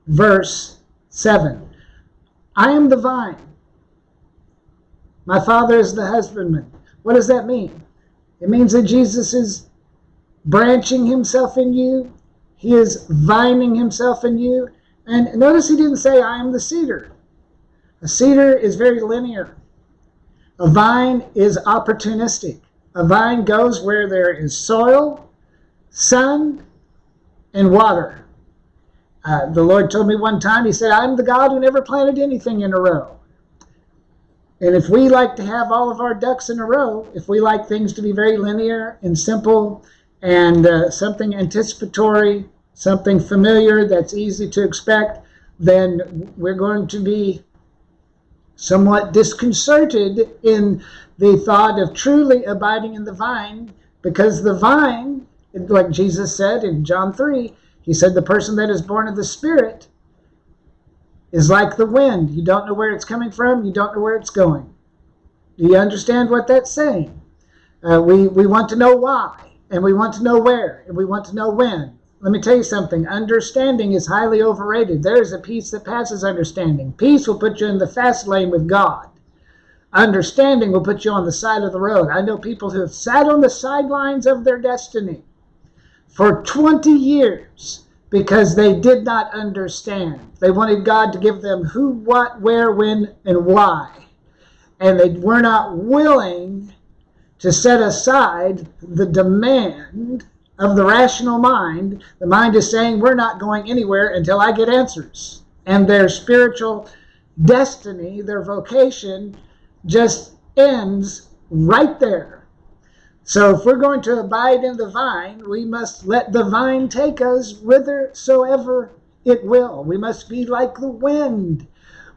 verse 7. I am the vine. My Father is the husbandman. What does that mean? It means that Jesus is branching himself in you. He is vining himself in you. And notice he didn't say, I am the cedar. A cedar is very linear. A vine is opportunistic. A vine goes where there is soil, sun, and water. The Lord told me one time, he said, I'm the God who never planted anything in a row. And if we like to have all of our ducks in a row, if we like things to be very linear and simple and something anticipatory, something familiar that's easy to expect, then we're going to be somewhat disconcerted in the thought of truly abiding in the vine, because the vine, like Jesus said in John 3, he said the person that is born of the Spirit is like the wind. You don't know where it's coming from. You don't know where it's going. Do you understand what that's saying? We want to know why, and we want to know where, and we want to know when. Let me tell you something. Understanding is highly overrated. There is a peace that passes understanding. Peace will put you in the fast lane with God. Understanding will put you on the side of the road. I know people who have sat on the sidelines of their destiny for 20 years because they did not understand. They wanted God to give them who, what, where, when, and why. And they were not willing to set aside the demand of the rational mind. The mind is saying, we're not going anywhere until I get answers. And their spiritual destiny, their vocation, just ends right there. So if we're going to abide in the vine, we must let the vine take us whithersoever it will. We must be like the wind.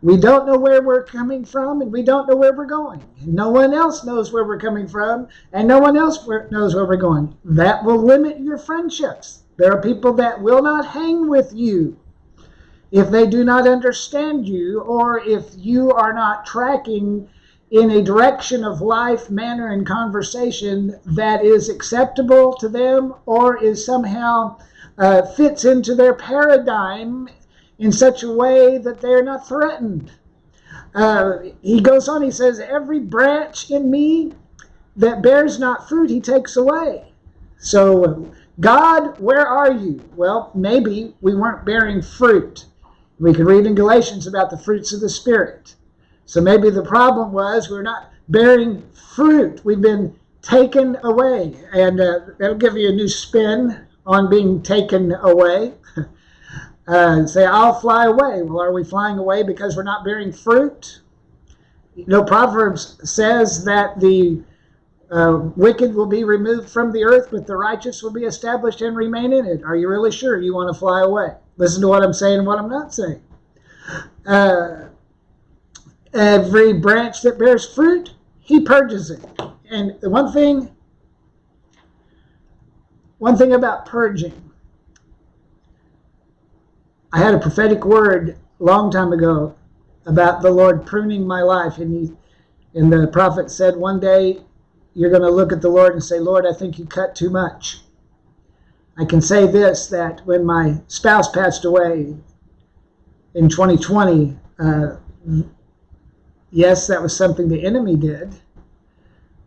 We don't know where we're coming from, and we don't know where we're going. And no one else knows where we're coming from, and no one else knows where we're going. That will limit your friendships. There are people that will not hang with you if they do not understand you, or if you are not tracking in a direction of life, manner, and conversation that is acceptable to them, or is somehow fits into their paradigm in such a way that they're not threatened. He goes on, he says, every branch in me that bears not fruit, he takes away. So, God, where are you? Well, maybe we weren't bearing fruit. We can read in Galatians about the fruits of the Spirit. So maybe the problem was we're not bearing fruit. We've been taken away. And that'll give you a new spin on being taken away. Say, I'll fly away. Well, are we flying away because we're not bearing fruit? You know, Proverbs says that the wicked will be removed from the earth, but the righteous will be established and remain in it. Are you really sure you want to fly away? Listen to what I'm saying and what I'm not saying. Every branch that bears fruit, he purges it. And the one thing about purging, I had a prophetic word a long time ago about the Lord pruning my life. And the prophet said, one day you're going to look at the Lord and say, Lord, I think you cut too much. I can say this, that when my spouse passed away in 2020, yes, that was something the enemy did.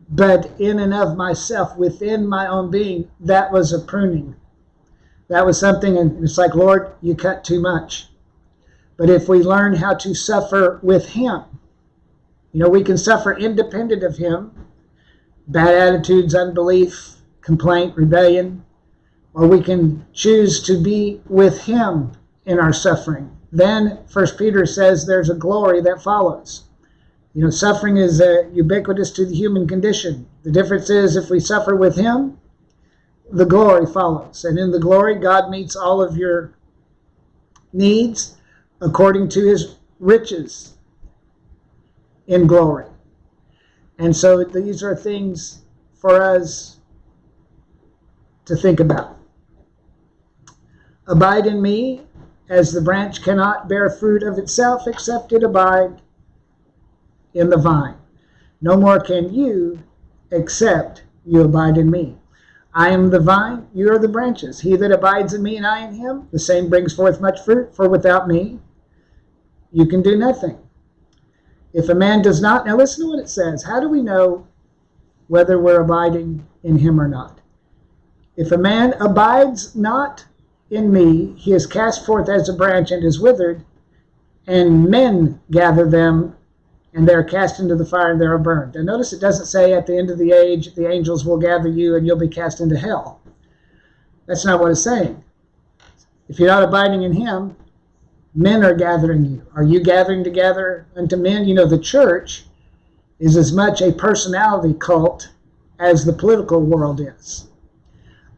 But in and of myself, within my own being, that was a pruning. That was something, and it's like, Lord, you cut too much. But if we learn how to suffer with him, you know, we can suffer independent of him. Bad attitudes, unbelief, complaint, rebellion. Or we can choose to be with him in our suffering. Then 1 Peter says there's a glory that follows. You know, suffering is ubiquitous to the human condition. The difference is if we suffer with him, the glory follows. And in the glory, God meets all of your needs according to his riches in glory. And so these are things for us to think about. Abide in me, as the branch cannot bear fruit of itself except it abide in the vine. No more can you except you abide in me. I am the vine, you are the branches. He that abides in me and I in him, the same brings forth much fruit, for without me you can do nothing. If a man does not, now listen to what it says. How do we know whether we're abiding in him or not? If a man abides not in me, he is cast forth as a branch and is withered, and men gather them, and they are cast into the fire and they are burned. And notice it doesn't say at the end of the age, the angels will gather you and you'll be cast into hell. That's not what it's saying. If you're not abiding in him, men are gathering you. Are you gathering together unto men? You know, the church is as much a personality cult as the political world is.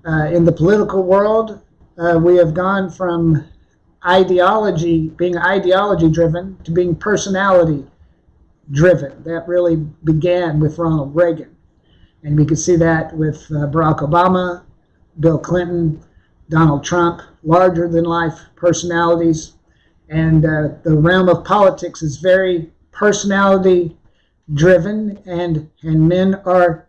In the political world, we have gone from being ideology driven to being personality driven. That really began with Ronald Reagan. And we could see that with Barack Obama, Bill Clinton, Donald Trump, larger than life personalities. And the realm of politics is very personality driven, and men are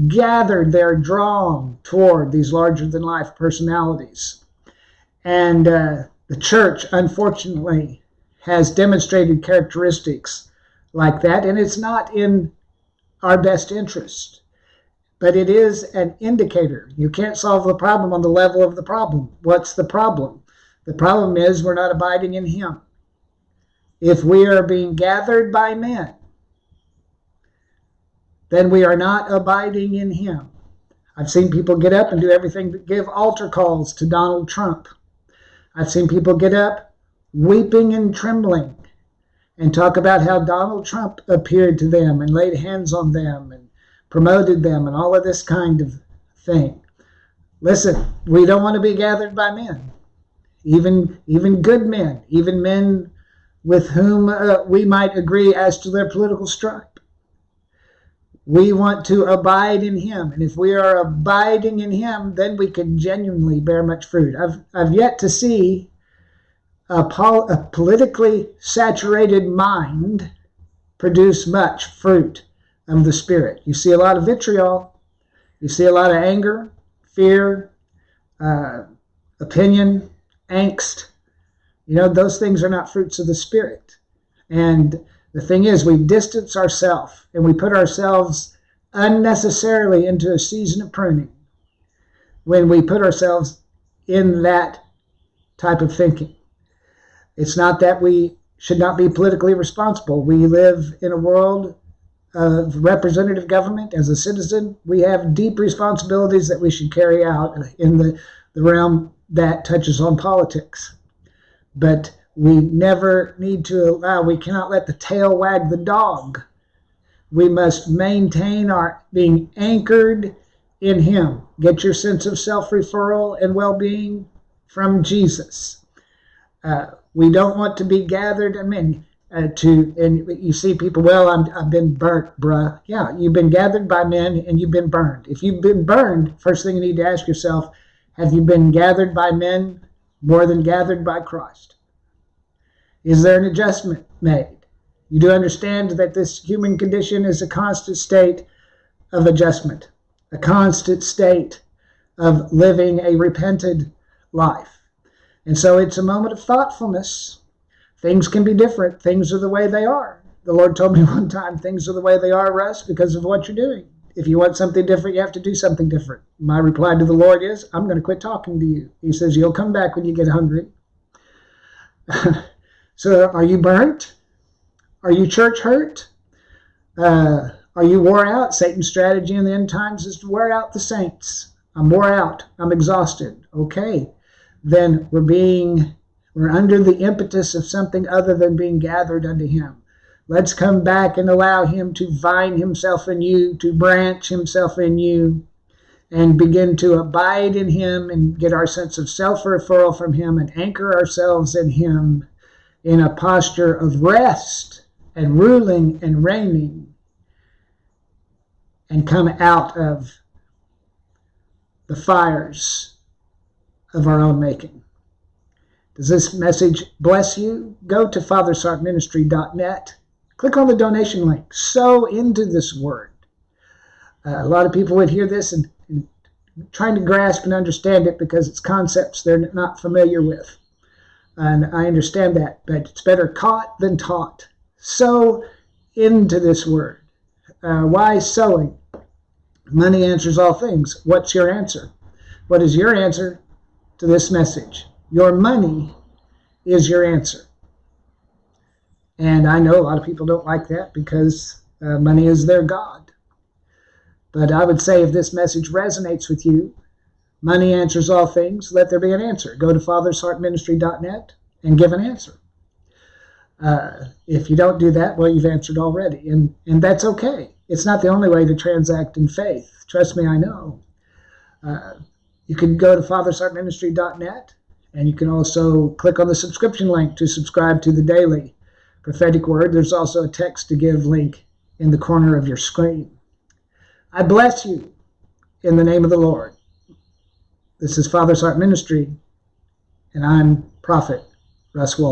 gathered, they're drawn toward these larger than life personalities. And the church, unfortunately, has demonstrated characteristics like that, and it's not in our best interest, but it is an indicator. You can't solve the problem on the level of the problem. What's the problem? The problem is we're not abiding in him. If we are being gathered by men, then we are not abiding in him. I've seen people get up and do everything but give altar calls to Donald Trump. I've seen people get up weeping and trembling and talk about how Donald Trump appeared to them and laid hands on them and promoted them and all of this kind of thing. Listen, we don't want to be gathered by men, even good men, even men with whom we might agree as to their political stripe. We want to abide in him, and if we are abiding in him, then we can genuinely bear much fruit. I've yet to see a politically saturated mind produce much fruit of the Spirit. You see a lot of vitriol, you see a lot of anger, fear, opinion, angst. You know, those things are not fruits of the Spirit. And the thing is, we distance ourselves and we put ourselves unnecessarily into a season of pruning when we put ourselves in that type of thinking. It's not that we should not be politically responsible. We live in a world of representative government. As a citizen, we have deep responsibilities that we should carry out in the realm that touches on politics. But we never need to we cannot let the tail wag the dog. We must maintain our being anchored in him. Get your sense of self-referral and well-being from Jesus. We don't want to be gathered, and you see people, well, I've been burnt, bruh. Yeah, you've been gathered by men and you've been burned. If you've been burned, first thing you need to ask yourself, have you been gathered by men more than gathered by Christ? Is there an adjustment made? You do understand that this human condition is a constant state of adjustment, a constant state of living a repented life. And so it's a moment of thoughtfulness. Things can be different. Things are the way they are. The Lord told me one time, things are the way they are, Russ, because of what you're doing. If you want something different, you have to do something different. My reply to the Lord is, I'm going to quit talking to you. He says, you'll come back when you get hungry. So are you burnt? Are you church hurt? Are you wore out? Satan's strategy in the end times is to wear out the saints. I'm wore out. I'm exhausted. Okay. Then we're under the impetus of something other than being gathered unto him. Let's come back and allow him to vine himself in you, to branch himself in you, and begin to abide in him and get our sense of self-referral from him and anchor ourselves in him in a posture of rest and ruling and reigning, and come out of the fires of our own making. Does this message bless you? Go to fathersheartministry.net. Click on the donation link. Sow into this word. A lot of people would hear this and trying to grasp and understand it because it's concepts they're not familiar with. And I understand that, but it's better caught than taught. Sow into this word. Why sowing? Money answers all things. What's your answer? What is your answer to this message? Your money is your answer. And I know a lot of people don't like that because money is their God. But I would say if this message resonates with you, money answers all things, let there be an answer. Go to fathersheartministry.net and give an answer. If you don't do that, well, you've answered already. And that's okay. It's not the only way to transact in faith. Trust me, I know. You can go to fathersheartministry.net, and you can also click on the subscription link to subscribe to the daily prophetic word. There's also a text to give link in the corner of your screen. I bless you in the name of the Lord. This is Father's Heart Ministry, and I'm Prophet Russ Walden.